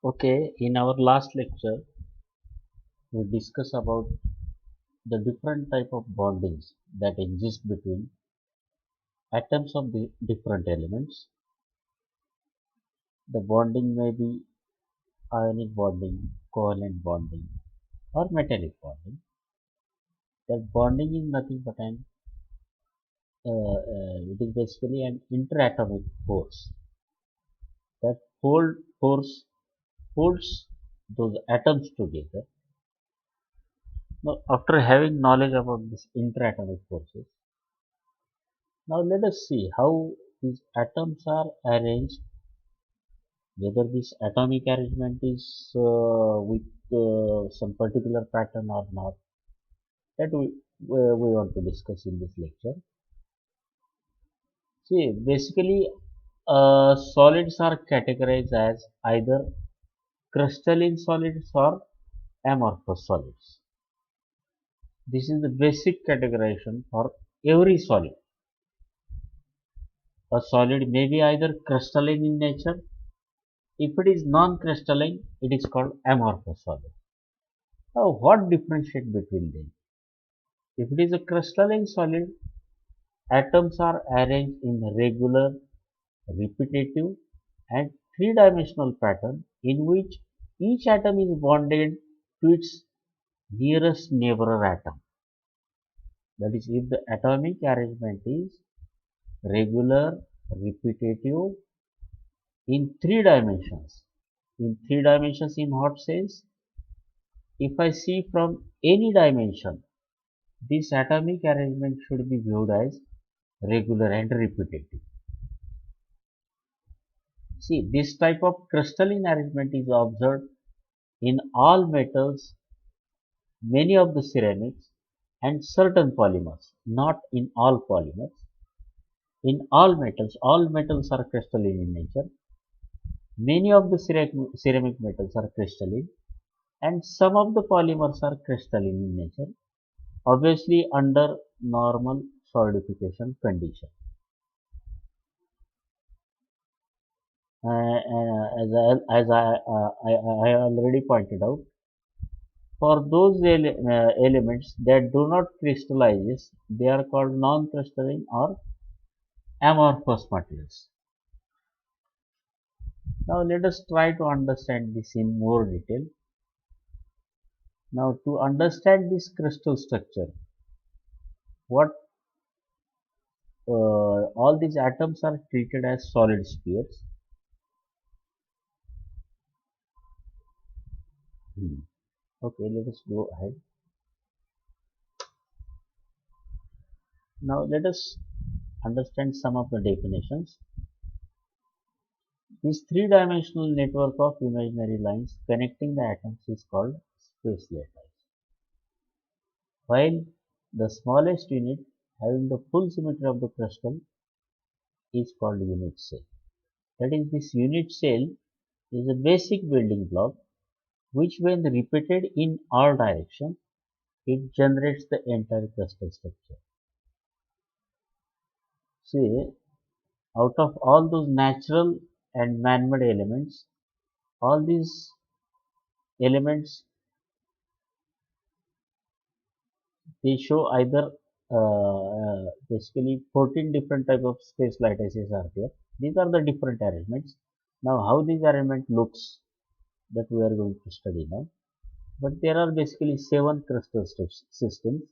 Okay, in our last lecture, we discussed about the different type of bondings that exist between atoms of the different elements. The bonding may be ionic bonding, covalent bonding, or metallic bonding. That bonding is nothing but it is basically an interatomic force that force holds those atoms together. Now, after having knowledge about these interatomic forces, now let us see how these atoms are arranged, whether this atomic arrangement is with some particular pattern or not. That we want to discuss in this lecture. See, basically, solids are categorized as either crystalline solids or amorphous solids. This is the basic categorization for every solid. A solid may be either crystalline in nature. If it is non-crystalline, it is called amorphous solid. Now, what differentiate between them? If it is a crystalline solid, atoms are arranged in regular, repetitive, and three-dimensional pattern in which each atom is bonded to its nearest neighbor atom. That is, if the atomic arrangement is regular, repetitive, in three dimensions. In three dimensions, in what sense? If I see from any dimension, this atomic arrangement should be viewed as regular and repetitive. See, this type of crystalline arrangement is observed in all metals, many of the ceramics, and certain polymers, not in all polymers. In all metals are crystalline in nature. Many of the ceramic metals are crystalline, and some of the polymers are crystalline in nature, obviously under normal solidification condition. As I already pointed out, for those elements that do not crystallize, they are called non-crystalline or amorphous materials. Now let us try to understand this in more detail. Now to understand this crystal structure, what all these atoms are treated as solid spheres. Hmm. Okay, let us go ahead. Now let us understand some of the definitions. This three-dimensional network of imaginary lines connecting the atoms is called space lattice. While the smallest unit having the full symmetry of the crystal is called unit cell. That is, this unit cell is a basic building block which when repeated in all directions, it generates the entire crystal structure. See, out of all those natural and man-made elements, all these elements, they show either basically 14 different type of space lattices are there. These are the different arrangements. Now how this arrangement looks, that we are going to study now. But there are basically 7 crystal systems: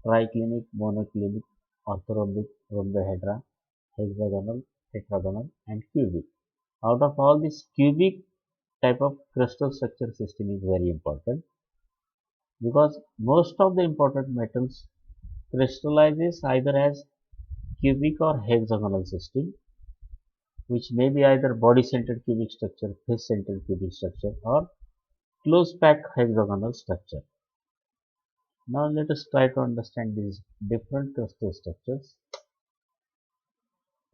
triclinic, monoclinic, orthorhombic, rhombohedra, hexagonal, tetragonal, and cubic. Out of all this, cubic type of crystal structure system is very important because most of the important metals crystallizes either as cubic or hexagonal system, which may be either body-centered cubic structure, face-centered cubic structure, or close-packed hexagonal structure. Now let us try to understand these different crystal structures.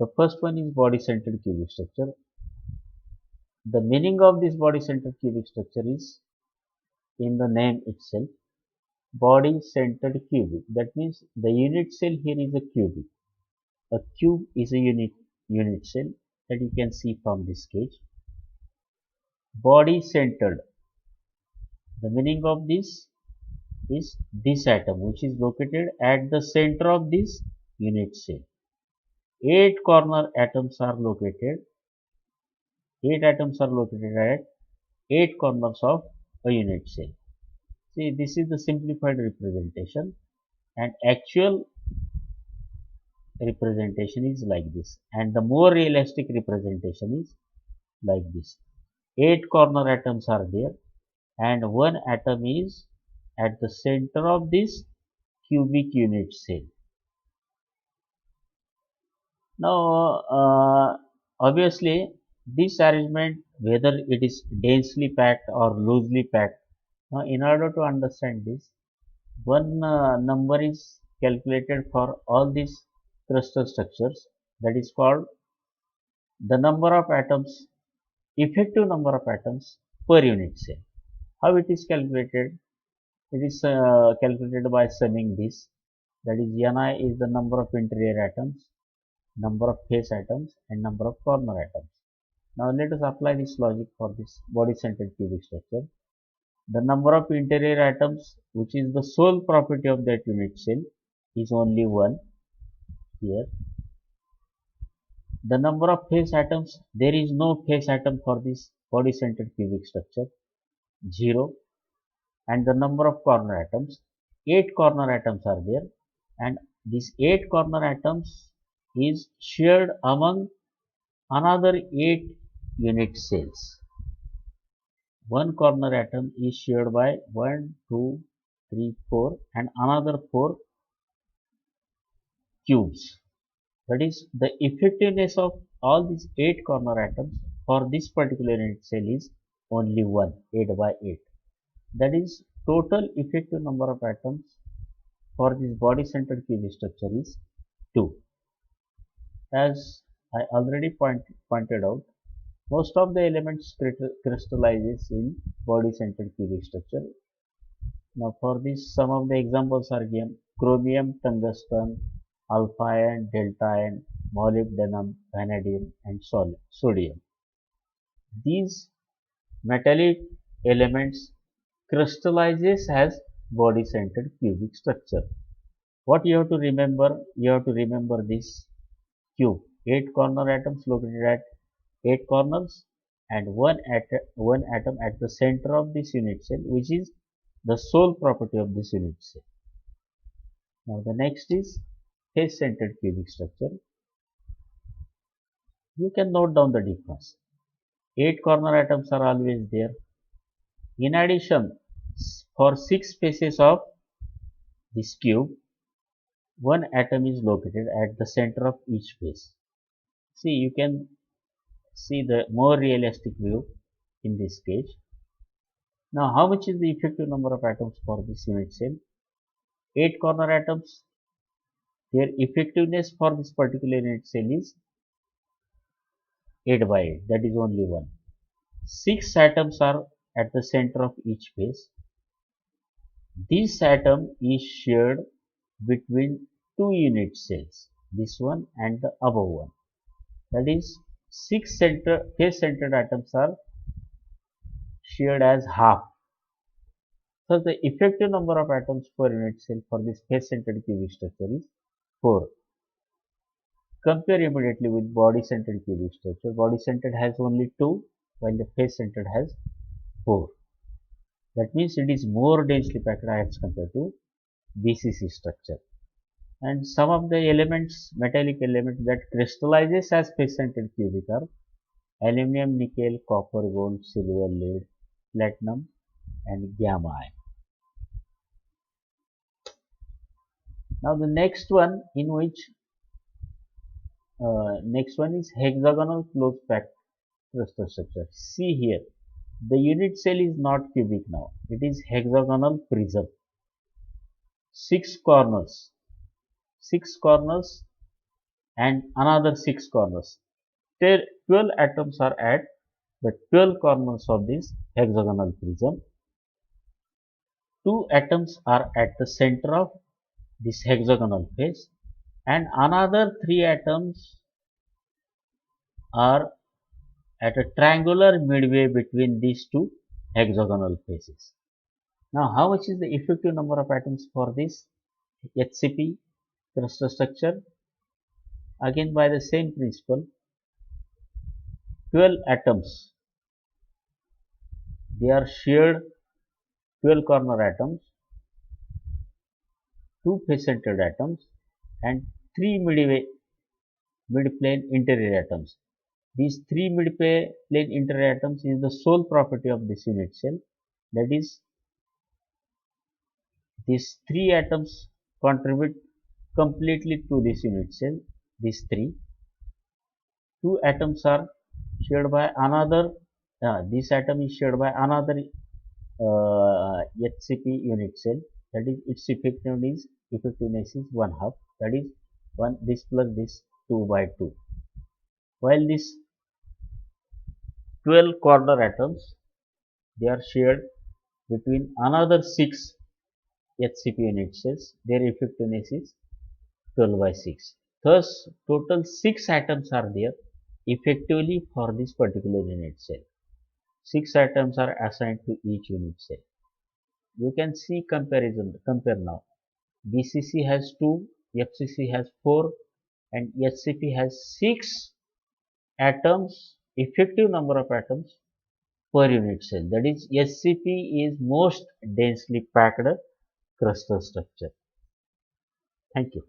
The first one is body-centered cubic structure. The meaning of this body-centered cubic structure is in the name itself, body-centered cubic. That means the unit cell here is a cubic. A cube is a unit cell that you can see from this sketch. body centered. The meaning of this is this atom which is located at the center of this unit cell. 8 atoms are located. 8 atoms are located at 8 corners of a unit cell. See, this is the simplified representation, and actual representation is like this, and the more realistic representation is like this. 8 corner atoms are there, and one atom is at the center of this cubic unit cell. Now, obviously, this arrangement, whether it is densely packed or loosely packed, now in order to understand this, one number is calculated for all these crystal structures, that is called the number of atoms, effective number of atoms per unit cell. How it is calculated? It is calculated by summing this, that is Ni is the number of interior atoms, number of face atoms, and number of corner atoms. Now let us apply this logic for this body centered cubic structure. The number of interior atoms, which is the sole property of that unit cell, is only 1 here. The number of face atoms, there is no face atom for this body centered cubic structure, 0. And the number of corner atoms, 8 corner atoms are there, and these 8 corner atoms is shared among another 8 unit cells. One corner atom is shared by 1, 2, 3, 4 and another 4 cubes. That is, the effectiveness of all these 8 corner atoms for this particular unit cell is only 1, 8 by 8. That is, total effective number of atoms for this body centered cubic structure is 2. As I already pointed out, most of the elements crystallizes in body centered cubic structure. Now for this, some of the examples are given: chromium, tungsten, alpha iron, delta iron, molybdenum, vanadium and sodium. These metallic elements crystallizes as body centered cubic structure. What you have to remember? You have to remember this cube. 8 corner atoms located at 8 corners, and one atom at the center of this unit cell, which is the sole property of this unit cell. Now the next is face centered cubic structure. You can note down the difference. 8 corner atoms are always there. In addition, for 6 faces of this cube, one atom is located at the center of each face. See, you can see the more realistic view in this case. Now, how much is the effective number of atoms for this unit cell? 8 corner atoms, their effectiveness for this particular unit cell is 8 by 8, that is only 1. 6 atoms are at the center of each face. This atom is shared between 2 unit cells, this one and the above one. That is, 6 face centered atoms are shared as half. So the effective number of atoms per unit cell for this face centered cubic structure is 4. Compare immediately with body centered cubic structure. Body centered has only 2, while the face centered has 4. That means it is more densely packed as compared to BCC structure. And some of the elements, metallic elements that crystallizes as face centered cubic are aluminum, nickel, copper, gold, silver, lead, platinum and gamma ion. Now the next one is hexagonal close packed crystal structure. See here, the unit cell is not cubic now, it is hexagonal prism. 6 corners and another 6 corners. 12 atoms are at the 12 corners of this hexagonal prism. 2 atoms are at the center of this hexagonal face, and another 3 atoms are at a triangular midway between these two hexagonal faces. Now, how much is the effective number of atoms for this HCP crystal structure? Again, by the same principle, 12 atoms, they are shared 12 corner atoms, 2 face-centered atoms, and 3 mid-plane interior atoms. These 3 mid-plane interior atoms is the sole property of this unit cell. That is, these 3 atoms contribute completely to this unit cell. These 3. 2 atoms are shared by another. This atom is shared by another HCP unit cell. That is, its effectiveness is 1 half. That is, 1 this plus this 2 by 2. While these 12 corner atoms, they are shared between another 6 HCP unit cells. Their effectiveness is 12 by 6. Thus, total 6 atoms are there effectively for this particular unit cell. 6 atoms are assigned to each unit cell. You can see compare now. BCC has 2, FCC has 4, and HCP has 6 atoms, effective number of atoms per unit cell. That is, HCP is most densely packed crystal structure. Thank you.